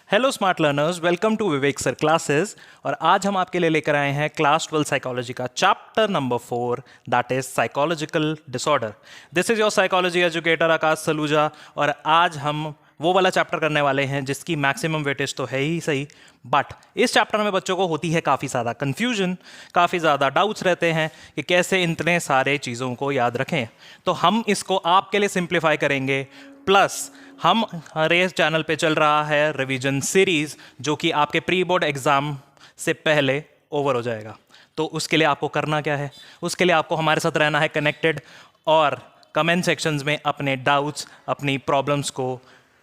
Hello smart learners, welcome to Vivek sir classes. और आज हम आपके लिए लेकर आए हैं क्लास 12 साइकोलॉजी का chapter number 4, that is psychological disorder. This is your psychology educator Akash Saluja. और आज हम वो वाला चैप्टर करने वाले हैं जिसकी मैक्सिमम वेटेज तो है ही सही, बट इस चैप्टर में बच्चों को होती है काफ़ी ज़्यादा कन्फ्यूजन, काफ़ी ज़्यादा डाउट्स रहते हैं कि कैसे इतने सारे चीज़ों को याद रखें। तो हम इसको आपके लिए सिंप्लीफाई करेंगे। प्लस हम हमारे चैनल पे चल रहा है रिवीजन सीरीज, जो कि आपके प्री बोर्ड एग्ज़ाम से पहले ओवर हो जाएगा। तो उसके लिए आपको करना क्या है? उसके लिए आपको हमारे साथ रहना है कनेक्टेड और कमेंट सेक्शंस में अपने डाउट्स, अपनी प्रॉब्लम्स को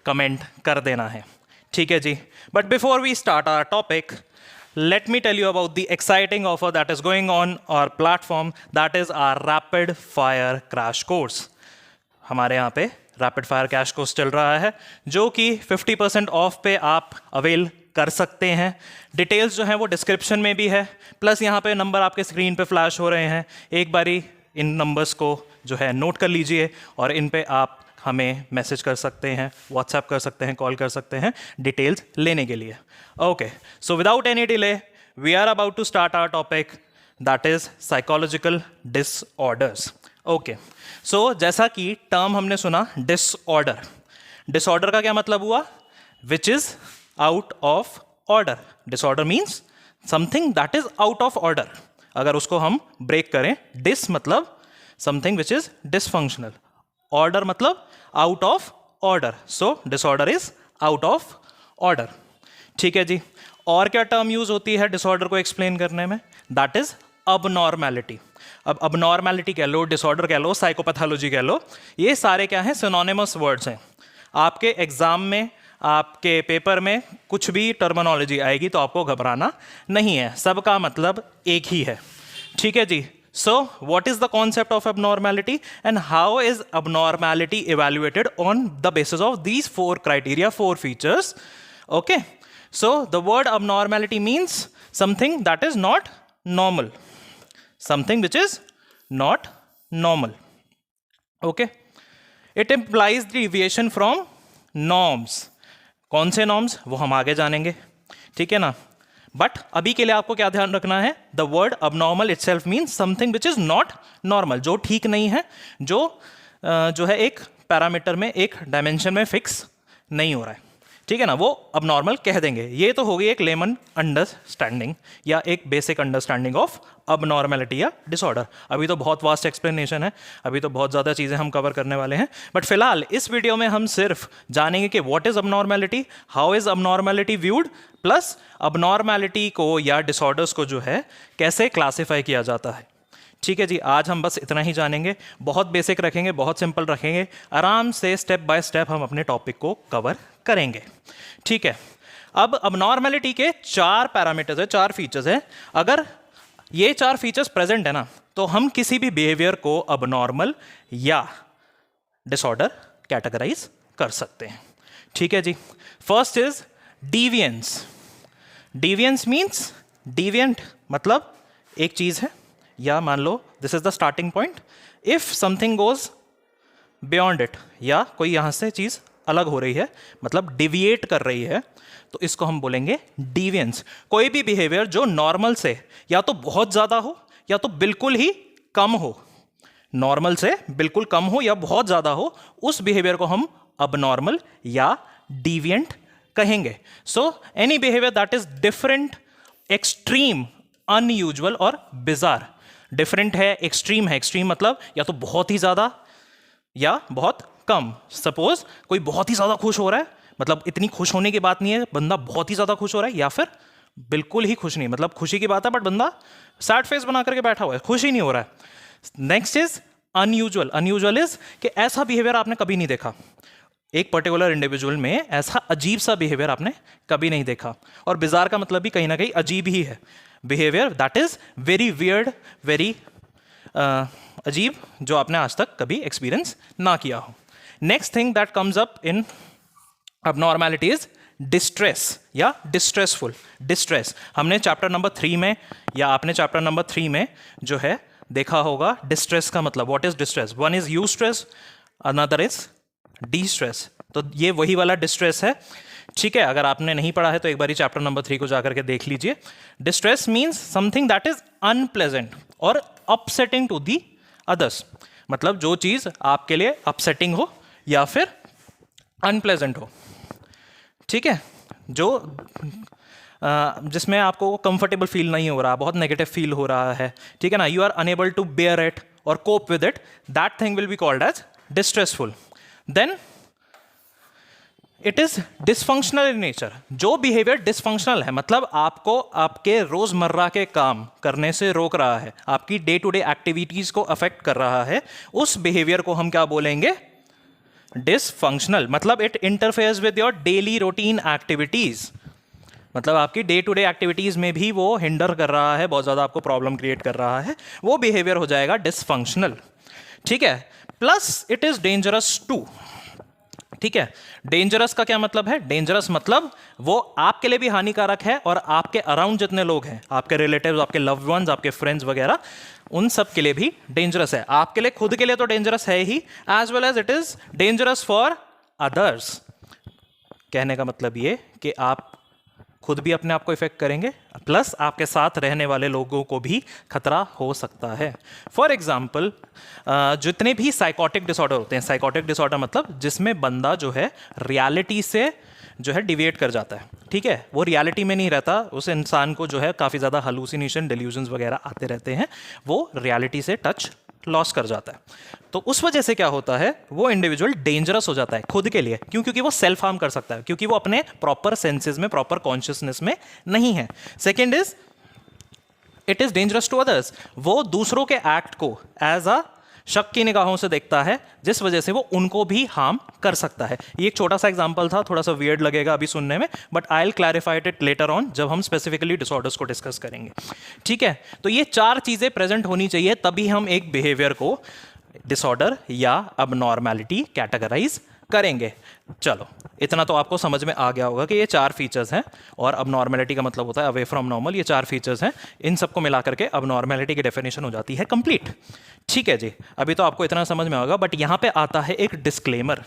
कमेंट कर देना है, ठीक है जी। But before we start our topic, let me tell you about the exciting offer that is going on our platform, that is our rapid fire crash course। हमारे यहाँ पे रैपिड फायर कैश कोर्स चल रहा है जो कि 50% of पे आप अवेल कर सकते हैं। डिटेल्स जो हैं वो डिस्क्रिप्शन में भी है, प्लस यहाँ पे नंबर आपके स्क्रीन पे फ्लैश हो रहे हैं। एक बारी इन नंबर्स को जो है नोट कर लीजिए और इन पे आप हमें मैसेज कर सकते हैं, व्हाट्सएप कर सकते हैं, कॉल कर सकते हैं डिटेल्स लेने के लिए। Okay, so without any delay we are about to start our topic, that is psychological disorders. Okay, so जैसा कि टर्म हमने सुना डिसऑर्डर, डिसऑर्डर का क्या मतलब हुआ? Which is out of order. Disorder means something that is out of order. अगर उसको हम ब्रेक करें, डिस मतलब something which is dysfunctional, order मतलब out of order. So disorder is out of order, ठीक है जी। और क्या टर्म यूज होती है डिसऑर्डर को एक्सप्लेन करने में? That is अबनॉर्मैलिटी। अब अबनॉर्मैलिटी कह लो, डिसऑर्डर कह लो, साइकोपैथोलॉजी कह लो, ये सारे क्या हैं? सिनोनिमस वर्ड्स हैं। आपके एग्जाम में, आपके पेपर में कुछ भी टर्मिनोलॉजी आएगी तो आपको घबराना नहीं है, सबका मतलब एक ही है, ठीक है जी। So, what is the concept of abnormality and how is abnormality evaluated on the basis of these 4 criteria, 4 features? Okay, so the word abnormality means something that is not normal, something which is not normal. Okay, it implies deviation from norms. कौन से norms वो हम आगे जानेंगे, ठीक है ना। But अभी के लिए आपको क्या ध्यान रखना है? The word abnormal itself means something which is not normal, जो ठीक नहीं है, जो है एक पैरामीटर में, एक डायमेंशन में फिक्स नहीं हो रहा है, ठीक है ना, वो अबनॉर्मल कह देंगे। ये तो हो गई एक लेमन अंडरस्टैंडिंग या एक बेसिक अंडरस्टैंडिंग ऑफ अबनॉर्मैलिटी या डिसऑर्डर। अभी तो बहुत वास्ट एक्सप्लेनेशन है, अभी तो बहुत ज़्यादा चीज़ें हम कवर करने वाले हैं, बट फिलहाल इस वीडियो में हम सिर्फ जानेंगे कि what is अबनॉर्मैलिटी, how is अबनॉर्मैलिटी viewed, plus अबनॉर्मैलिटी को या डिसऑर्डर्स को जो है कैसे क्लासीफाई किया जाता है, ठीक है जी। आज हम बस इतना ही जानेंगे, बहुत बेसिक रखेंगे, बहुत सिंपल रखेंगे, आराम से स्टेप बाय स्टेप हम अपने टॉपिक को कवर करेंगे, ठीक है। अब अबनॉर्मैलिटी के 4 पैरामीटर्स है, 4 फीचर्स है। अगर ये 4 फीचर्स प्रेजेंट है ना, तो हम किसी भी बिहेवियर को अबनॉर्मल या डिसऑर्डर कैटेगराइज कर सकते हैं, ठीक है जी। First is deviance. Deviance means, deviant मतलब एक चीज है, या मान लो this is the starting point, if something goes beyond it, या कोई यहां से चीज अलग हो रही है, मतलब डिविएट कर रही है, तो इसको हम बोलेंगे डिविएंस। कोई भी बिहेवियर जो नॉर्मल से या तो बहुत ज्यादा हो या तो बिल्कुल ही कम हो, नॉर्मल से बिल्कुल कम हो या बहुत ज्यादा हो, उस बिहेवियर को हम अबनॉर्मल या डिविएंट कहेंगे। So any behaviour that is different, extreme, unusual और बिजार। डिफरेंट है, एक्सट्रीम है, एक्सट्रीम मतलब या तो बहुत ही ज्यादा या बहुत कम। सपोज कोई बहुत ही ज्यादा खुश हो रहा है, मतलब इतनी खुश होने की बात नहीं है, बंदा बहुत ही ज्यादा खुश हो रहा है, या फिर बिल्कुल ही खुश नहीं, मतलब खुशी की बात है बट बंदा सैड फेस बना करके बैठा हुआ है, खुश ही नहीं हो रहा है। Next is unusual. Unusual is कि ऐसा बिहेवियर आपने कभी नहीं देखा, एक पर्टिकुलर इंडिविजुअल में ऐसा अजीब सा बिहेवियर आपने कभी नहीं देखा। और बिजार का मतलब भी कहीं ना कहीं अजीब ही है, behaviour that is very weird, very अजीब, जो आपने आज तक कभी एक्सपीरियंस ना किया हो। Next thing that comes up in अबनॉर्मैलिटी is distress या डिस्ट्रेसफुल। डिस्ट्रेस हमने चैप्टर नंबर 3 में, या आपने चैप्टर नंबर 3 में जो है देखा होगा, डिस्ट्रेस का मतलब what is distress. One is you stress, another is D stress. तो ये वही वाला डिस्ट्रेस है, ठीक है, अगर आपने नहीं पढ़ा है तो एक बार चैप्टर नंबर 3 को जाकर के देख लीजिए। Distress means something that is unpleasant और अपसेटिंग टू दी अदर्स, मतलब जो चीज़ आपके लिए अपसेटिंग हो या फिर अनप्लेजेंट हो, ठीक है, जो जिसमें आपको कंफर्टेबल फील नहीं हो रहा, बहुत नेगेटिव फील हो रहा है, ठीक है ना, you are unable to bear it और cope with it, that thing will be called as distressful. Then it is dysfunctional in nature. जो बिहेवियर डिसफंक्शनल है, मतलब आपको आपके रोजमर्रा के काम करने से रोक रहा है, आपकी डे टू डे एक्टिविटीज को अफेक्ट कर रहा है, उस बिहेवियर को हम क्या बोलेंगे? डिसफंक्शनल। मतलब it interferes with your daily routine activities, मतलब आपकी डे टू डे एक्टिविटीज में भी वो हिंडर कर रहा है, बहुत ज्यादा आपको प्रॉब्लम क्रिएट कर रहा है, वो बिहेवियर हो जाएगा डिसफंक्शनल, ठीक है। Plus it is dangerous to, ठीक है। डेंजरस का क्या मतलब है? डेंजरस मतलब वो आपके लिए भी हानिकारक है और आपके अराउंड जितने लोग हैं, आपके रिलेटिव्स, आपके लव्ड वंस, आपके फ्रेंड्स वगैरह, उन सब के लिए भी डेंजरस है। आपके लिए, खुद के लिए तो डेंजरस है ही, as well as it is dangerous for others. कहने का मतलब ये कि आप खुद भी अपने आप को इफेक्ट करेंगे, प्लस आपके साथ रहने वाले लोगों को भी खतरा हो सकता है। फॉर एग्जाम्पल, जितने भी साइकोटिक डिसऑर्डर होते हैं, साइकोटिक डिसऑर्डर मतलब जिसमें बंदा जो है रियलिटी से जो है डिविएट कर जाता है, ठीक है, वो रियलिटी में नहीं रहता, उस इंसान को जो है काफ़ी ज़्यादा हलूसिनेशन, डेल्यूजन्स वगैरह आते रहते हैं, वो रियलिटी से टच लॉस कर जाता है। तो उस वजह से क्या होता है, वो इंडिविजुअल डेंजरस हो जाता है खुद के लिए। क्यों? क्योंकि वो सेल्फ हार्म कर सकता है, क्योंकि वो अपने प्रॉपर सेंसेस में, प्रॉपर कॉन्शियसनेस में नहीं है। Second is it is dangerous to others. वो दूसरों के एक्ट को एज अ शक की निगाहों से देखता है, जिस वजह से वो उनको भी हार्म कर सकता है। ये एक छोटा सा एग्जांपल था, थोड़ा सा वियर्ड लगेगा अभी सुनने में, but I will clarify it later on जब हम स्पेसिफिकली डिसऑर्डर्स को डिस्कस करेंगे, ठीक है। तो ये 4 चीजें प्रेजेंट होनी चाहिए, तभी हम एक बिहेवियर को डिसऑर्डर या अबनॉर्मैलिटी कैटेगराइज करेंगे। चलो, इतना तो आपको समझ में आ गया होगा कि ये 4 फीचर्स हैं, और अबनॉर्मैलिटी का मतलब होता है अवे फ्रॉम नॉर्मल। ये 4 फीचर्स हैं, इन सबको मिला करके अबनॉर्मैलिटी की डेफिनेशन हो जाती है कंप्लीट, ठीक है जी। अभी तो आपको इतना समझ में होगा, बट यहाँ पे आता है एक डिस्क्लेमर।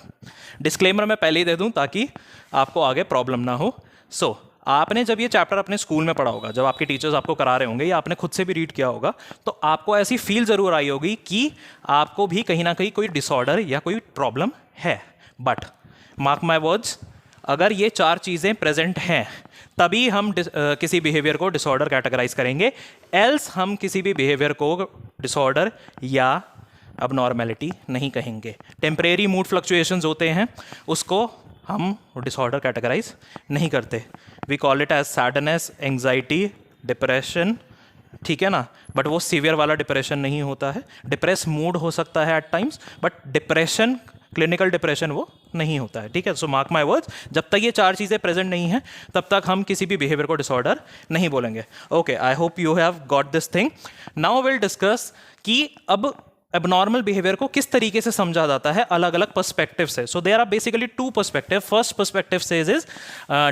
डिस्क्लेमर मैं पहले ही दे दूँ ताकि आपको आगे प्रॉब्लम ना हो। सो आपने जब ये चैप्टर अपने स्कूल में पढ़ा होगा, जब आपके टीचर्स आपको करा रहे होंगे, या आपने खुद से भी रीड किया होगा, तो आपको ऐसी फील ज़रूर आई होगी कि आपको भी कहीं ना कहीं कोई डिसऑर्डर या कोई प्रॉब्लम है। बट मार्क माई वर्ड्स, अगर ये 4 चीज़ें प्रेजेंट हैं तभी हम किसी बिहेवियर को डिसऑर्डर कैटेगराइज करेंगे, एल्स हम किसी भी बिहेवियर को डिसऑर्डर या अबनॉर्मैलिटी नहीं कहेंगे। टेम्परेरी मूड फ्लक्चुएशंस होते हैं, उसको हम डिसऑर्डर कैटेगराइज नहीं करते। We call it as sadness, anxiety, depression, ठीक है ना, बट वो सीवियर वाला डिप्रेशन नहीं होता है। डिप्रेस मूड हो सकता है at times, but depression, clinical depression वो नहीं होता है, ठीक है। सो मार्क माय वर्ड्स, जब तक ये 4 चीज़ें प्रेजेंट नहीं हैं तब तक हम किसी भी बिहेवियर को डिसऑर्डर नहीं बोलेंगे। Okay, I hope you have got this thing. Now will discuss कि अब एबनॉर्मल बिहेवियर को किस तरीके से समझा जाता है अलग अलग पर्सपेक्टिव से। So there are basically 2 perspective. First perspective says is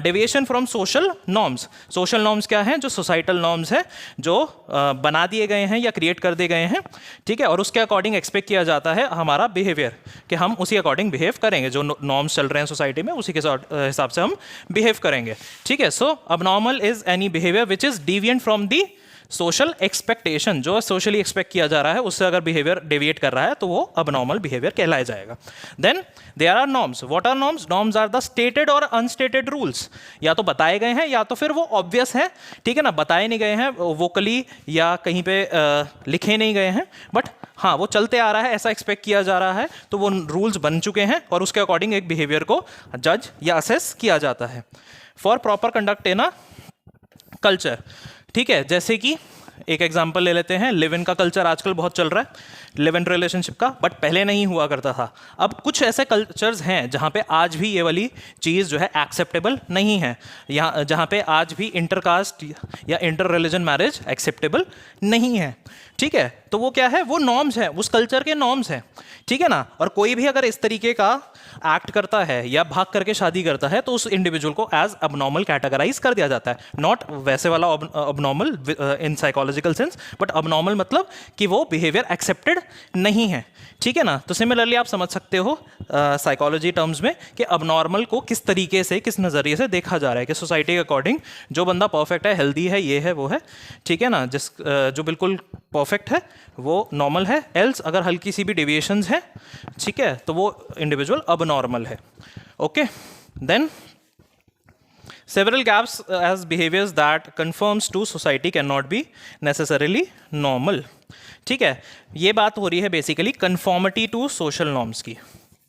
deviation from social norms. Social norms क्या हैं? जो सोसाइटल नॉर्म्स है, जो बना दिए गए हैं या क्रिएट कर दिए गए हैं, ठीक है, और उसके अकॉर्डिंग एक्सपेक्ट किया जाता है हमारा बिहेवियर, कि हम उसी अकॉर्डिंग बिहेव करेंगे। जो नॉर्म्स चल रहे हैं सोसाइटी में, उसी के हिसाब से हम बिहेव करेंगे, ठीक है। So abnormal is any behaviour which is deviant from the social expectation. जो सोशली एक्सपेक्ट किया जा रहा है उससे अगर बिहेवियर डेविएट कर रहा है तो वो अबनॉर्मल बिहेवियर कहलाया जाएगा। Then there are norms. What are norms? Norms are the stated और अनस्टेटेड रूल्स। या तो बताए गए हैं या तो फिर वो ऑब्वियस है, ठीक है ना, बताए नहीं गए हैं वोकली या कहीं पे लिखे नहीं गए हैं, बट हाँ वो चलते आ रहा है, ऐसा एक्सपेक्ट किया जा रहा है, तो वो रूल्स बन चुके हैं और उसके अकॉर्डिंग एक बिहेवियर को जज या असेस किया जाता है। For proper conduct in a culture, ठीक है। जैसे कि एक एग्जांपल ले लेते हैं, लिव इन का कल्चर आजकल बहुत चल रहा है, लिव इन रिलेशनशिप का, बट पहले नहीं हुआ करता था। अब कुछ ऐसे कल्चर्स हैं जहाँ पे आज भी ये वाली चीज़ जो है एक्सेप्टेबल नहीं है, यहाँ जहाँ पे आज भी इंटरकास्ट या इंटर रिलीजन मैरिज एक्सेप्टेबल नहीं है, ठीक है। तो वो क्या है? वो नॉर्म्स हैं, उस कल्चर के नॉर्म्स हैं, ठीक है ना। और कोई भी अगर इस तरीके का एक्ट करता है या भाग करके शादी करता है तो उस इंडिविजुअल को एज अबनॉर्मल कैटेगराइज कर दिया जाता है। नॉट वैसे वाला abnormal in psychology psychological sense, but abnormal मतलब कि वो बिहेवियर एक्सेप्टेड नहीं है, ठीक है ना। तो सिमिलरली आप समझ सकते हो साइकोलॉजी टर्म्स में कि अबनॉर्मल को किस तरीके से, किस नज़रिए से देखा जा रहा है, कि सोसाइटी के अकॉर्डिंग जो बंदा परफेक्ट है, हेल्दी है, ये है वो है, ठीक है ना, जो बिल्कुल परफेक्ट है वो नॉर्मल है, एल्स अगर हल्की सी भी डेविएशंस है, ठीक है, तो वो इंडिविजुअल अबनॉर्मल है। Okay, then several gaps as behaviors that conforms to society cannot be necessarily normal, ठीक है। ये बात हो रही है basically conformity to social norms की,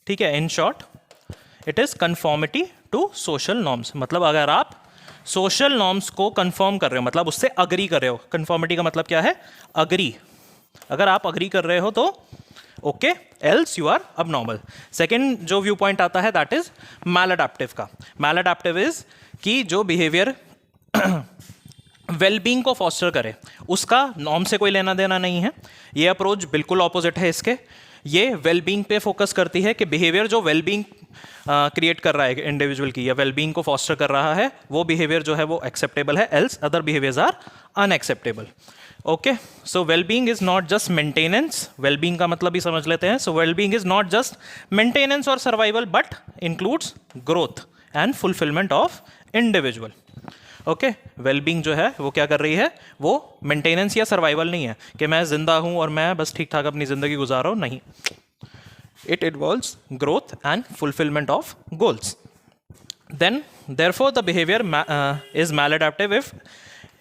ठीक है। In short it is conformity to social norms, मतलब अगर आप सोशल नॉर्म्स को कंफर्म कर रहे हो, मतलब उससे अग्री कर रहे हो। कंफर्मिटी का मतलब क्या है? अग्री। अगर आप अग्री कर रहे हो तो okay, else you are abnormal. Second जो व्यू पॉइंट आता है दैट इज मैलअडैप्टिव का। मैलअडैप्टिव इज कि जो बिहेवियर वेलबींग को फॉस्टर करे उसका नॉर्म से कोई लेना देना नहीं है। ये अप्रोच बिल्कुल ऑपोजिट है इसके। ये वेलबींग पे फोकस करती है कि बिहेवियर जो वेलबींग क्रिएट कर रहा है इंडिविजुअल की या वेलबींग को फॉस्टर कर रहा है वो बिहेवियर जो है वो एक्सेप्टेबल है, else other behaviours are unacceptable. Okay, so wellbeing is not just maintenance. Wellbeing का मतलब भी समझ लेते हैं। So wellbeing is not just maintenance और survival but includes growth and fulfilment of individual. Okay, wellbeing जो है वो क्या कर रही है? वो मेंटेनेंस या सर्वाइवल नहीं है कि मैं जिंदा हूं और मैं बस ठीक ठाक अपनी जिंदगी गुजार रहा हूं, नहीं। It involves growth and fulfilment of goals. Then therefore the behaviour is maladaptive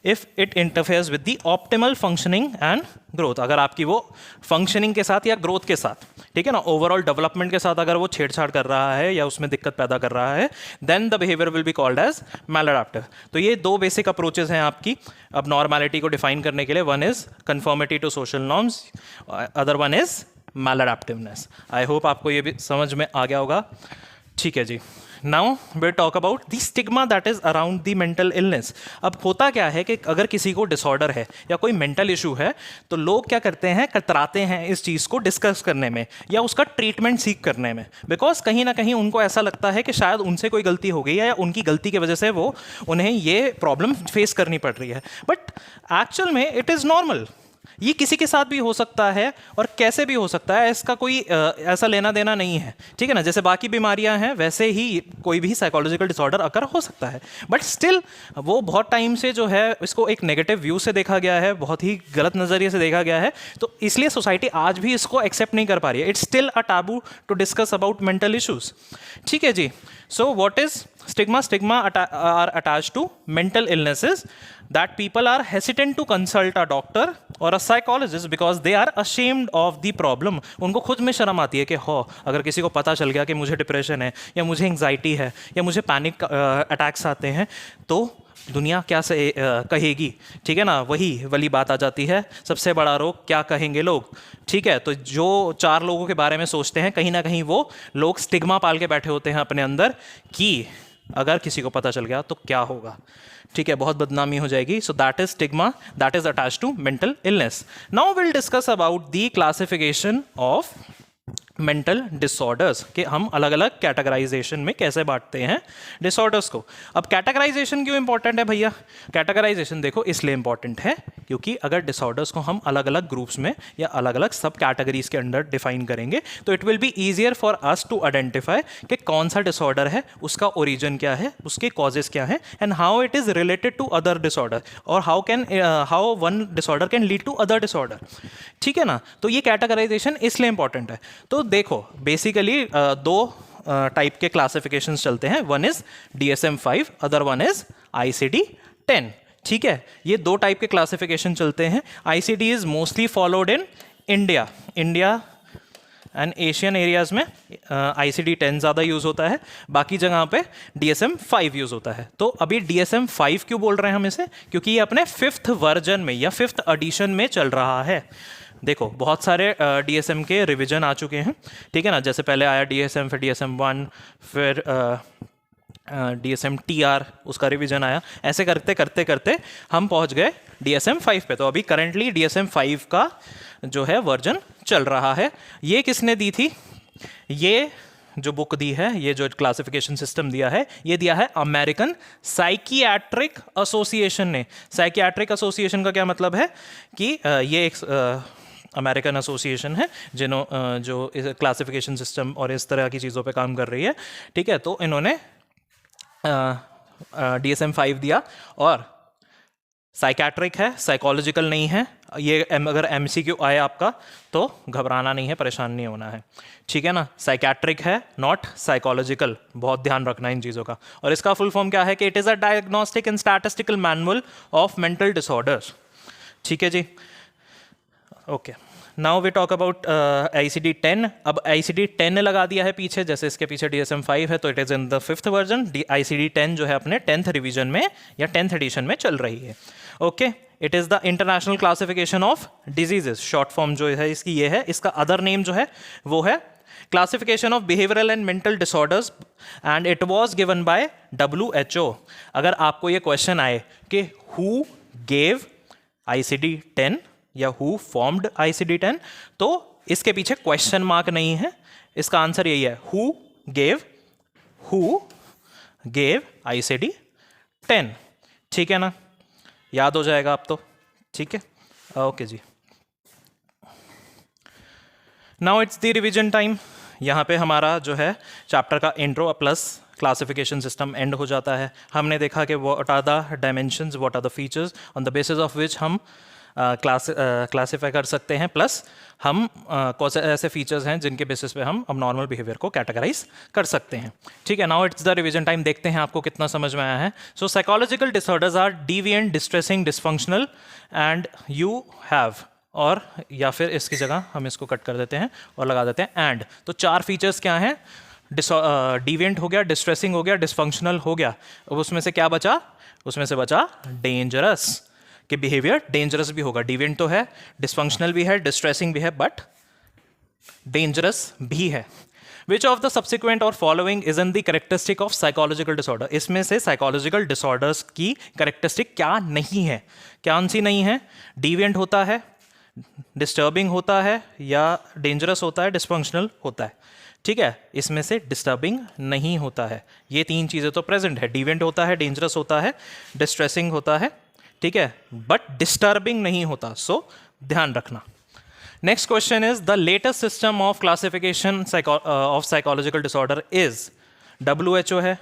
if it interferes with the optimal functioning and growth. अगर आपकी वो फंक्शनिंग के साथ या ग्रोथ के साथ, ठीक है ना, ओवरऑल डेवलपमेंट के साथ अगर वो छेड़छाड़ कर रहा है या उसमें दिक्कत पैदा कर रहा है, then the behaviour will be called as maladaptive. तो ये दो बेसिक अप्रोचेस हैं आपकी अब नॉर्मैलिटी को डिफाइन करने के लिए। One is conformity to social norms, other one is maladaptiveness. I hope आपको ये भी समझ में आ गया होगा। ठीक है जी, now we talk about the stigma that is around the mental illness. अब होता क्या है कि अगर किसी को डिसऑर्डर है या कोई मेंटल इशू है तो लोग क्या करते हैं, कतराते हैं इस चीज़ को डिस्कस करने में या उसका ट्रीटमेंट सीख करने में, बिकॉज कहीं ना कहीं उनको ऐसा लगता है कि शायद उनसे कोई गलती हो गई है या उनकी गलती की वजह से वो उन्हें ये प्रॉब्लम फेस करनी पड़ रही है। बट एक्चुअल में इट इज़ नॉर्मल। ये किसी के साथ भी हो सकता है और कैसे भी हो सकता है, इसका कोई ऐसा लेना देना नहीं है, ठीक है ना। जैसे बाकी बीमारियां हैं वैसे ही कोई भी साइकोलॉजिकल डिसऑर्डर अकर हो सकता है, बट स्टिल वो बहुत टाइम से जो है इसको एक नेगेटिव व्यू से देखा गया है, बहुत ही गलत नज़रिए से देखा गया है। तो इसलिए सोसाइटी आज भी इसको एक्सेप्ट नहीं कर पा रही है। It's still a taboo to discuss about mental issues, ठीक है जी। So what is stigma? Stigma are attached to mental illnesses that people are hesitant to consult a doctor or a psychologist because they are ashamed of the problem. उनको खुद में शर्म आती है कि हो अगर किसी को पता चल गया कि मुझे डिप्रेशन है या मुझे एंग्जाइटी है या मुझे पैनिक अटैक्स आते हैं तो दुनिया क्या से कहेगी, ठीक है ना। वही वाली बात आ जाती है, सबसे बड़ा रोग क्या कहेंगे लोग, ठीक है। तो जो चार लोगों के बारे में सोचते हैं कहीं ना कहीं वो लोग स्टिग्मा पाल के बैठे होते हैं अपने अंदर कि अगर किसी को पता चल गया तो क्या होगा, ठीक है, बहुत बदनामी हो जाएगी। So that is stigma that is attached to mental illness. Now will discuss about the classification of mental disorders कि हम अलग अलग कैटेगराइजेशन में कैसे बांटते हैं डिसऑर्डर्स को। अब कैटेगराइजेशन क्यों इंपॉर्टेंट है भैया? कैटेगराइजेशन देखो इसलिए इंपॉर्टेंट है क्योंकि अगर डिसऑर्डर्स को हम अलग अलग ग्रुप्स में या अलग अलग सब कैटेगरीज के अंडर डिफाइन करेंगे तो it will be easier for us to identify कि कौन सा डिसऑर्डर है, उसका ओरिजिन क्या है, उसके कॉजेज क्या है and how it is related to other disorder और how one disorder can lead to other disorder, ठीक है ना। तो ये कैटेगराइजेशन इसलिए इंपॉर्टेंट है। तो देखो बेसिकली दो टाइप के क्लासिफिकेशंस चलते हैं, one is DSM-5, other one is ICD-10, ठीक है। ये दो टाइप के क्लासिफिकेशन चलते हैं। ICD is mostly followed in India and Asian areas में ICD-10 ज़्यादा यूज़ होता है, बाकी जगह पे DSM-5 यूज़ होता है। तो अभी DSM-5 क्यों बोल रहे हैं हम इसे? क्योंकि ये अपने 5th वर्जन में या 5th एडिशन में चल रहा है। देखो बहुत सारे DSM के रिवीजन आ चुके हैं, ठीक है ना। जैसे पहले आया DSM, फिर DSM-1, फिर DSM-TR, उसका रिवीजन आया। ऐसे करते करते करते हम पहुंच गए DSM-5 पे। तो अभी करंटली DSM-5 का जो है वर्जन चल रहा है। ये किसने दी थी? ये जो बुक दी है, ये जो क्लासिफिकेशन सिस्टम दिया है, ये दिया है अमेरिकन साइकियाट्रिक एसोसिएशन ने। साइकियाट्रिक एसोसिएशन का क्या मतलब है कि ये एक अमेरिकन एसोसिएशन है जो क्लासिफिकेशन सिस्टम और इस तरह की चीज़ों पे काम कर रही है, ठीक है। तो इन्होंने DSM-5 दिया, और साइकैट्रिक है, साइकोलॉजिकल नहीं है। ये अगर MCQ आए आपका तो घबराना नहीं है, परेशान नहीं होना है, ठीक है ना। साइकैट्रिक है, नॉट साइकोलॉजिकल, बहुत ध्यान रखना है इन चीज़ों का। और इसका फुल फॉर्म क्या है कि it is a diagnostic and statistical manual of mental disorders, ठीक है जी। Okay, now we talk about ICD-10। अब ICD-10 लगा दिया है पीछे, जैसे इसके पीछे DSM-5 है, तो it is in the 5th version. ICD-10 जो है अपने 10th रिवीजन में या 10th एडिशन में चल रही है। Okay, it is the international classification of diseases, short form जो है इसकी ये है। इसका अदर नेम जो है वो है classification of behavioural and mental disorders, and it was given by WHO। अगर आपको ये क्वेश्चन आए कि हु गेव ICD-10 या हु फॉर्म्ड ICD-10, तो इसके पीछे क्वेश्चन मार्क नहीं है, इसका आंसर यही है, हु गेव ICD-10, ठीक है ना। याद हो जाएगा अब तो, ठीक है। ओके जी, now it's the revision time. यहाँ पे हमारा जो है चैप्टर का intro plus classification system end हो जाता है। हमने देखा कि what are the dimensions, what are the features on the basis of which हम क्लासीफाई कर सकते हैं, प्लस हम कौन से ऐसे फीचर्स हैं जिनके बेसिस पे हम अब नॉर्मल बिहेवियर को कैटेगराइज कर सकते हैं, ठीक है। Now it's the revision time. देखते हैं आपको कितना समझ में आया है। So psychological disorders are deviant, distressing, dysfunctional and you have, और या फिर इसकी जगह हम इसको कट कर देते हैं और लगा देते हैं एंड। तो 4 फीचर्स क्या हैं? डिविएंट हो गया, डिस्ट्रेसिंग हो गया, डिसफंक्शनल हो गया, अब उसमें से क्या बचा? उसमें से बचा डेंजरस, कि बिहेवियर डेंजरस भी होगा। डिविएंट तो है, डिसफंक्शनल भी है, डिस्ट्रेसिंग भी है, बट डेंजरस भी है। विच ऑफ द सब्सिक्वेंट और following is in the characteristic of psychological disorder? इसमें से साइकोलॉजिकल डिसऑर्डर्स की करेक्टरिस्टिक क्या नहीं है? कौन सी नहीं है? डिविएंट होता है, डिस्टर्बिंग होता है, या डेंजरस होता है, डिसफंक्शनल होता है, ठीक है। इसमें से डिस्टर्बिंग नहीं होता है। ये 3 चीज़ें तो प्रेजेंट है, डिविएंट होता है, डेंजरस होता है, डिस्ट्रेसिंग होता है, ठीक है, बट डिस्टर्बिंग नहीं होता, सो ध्यान रखना। Next question is the latest system of classification of psychological disorder is WHO है,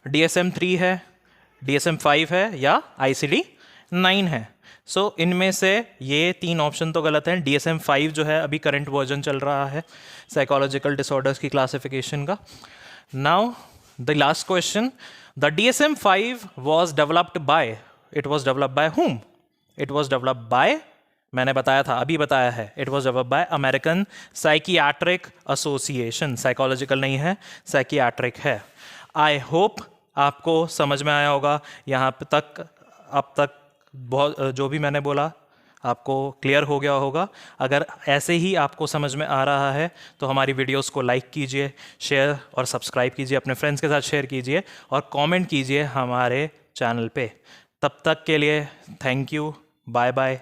DSM-3 है, DSM-5 है, या ICD-9 है। सो इनमें से ये 3 ऑप्शन तो गलत हैं। DSM-5 जो है अभी करंट वर्जन चल रहा है साइकोलॉजिकल डिसऑर्डर्स की क्लासिफिकेशन का। Now the last question, the DSM-5 was developed by, it was developed by whom? It was developed by, मैंने बताया था, अभी बताया है, it was developed by American psychiatric association. Psychological नहीं है, साइकियाट्रिक है। आई होप आपको समझ में आया होगा यहाँ तक। अब तक बहुत जो भी मैंने बोला आपको क्लियर हो गया होगा। अगर ऐसे ही आपको समझ में आ रहा है तो हमारी वीडियोस को लाइक कीजिए, शेयर और सब्सक्राइब कीजिए, अपने फ्रेंड्स के साथ शेयर कीजिए और कमेंट कीजिए हमारे चैनल पे। तब तक के लिए थैंक यू, बाय बाय,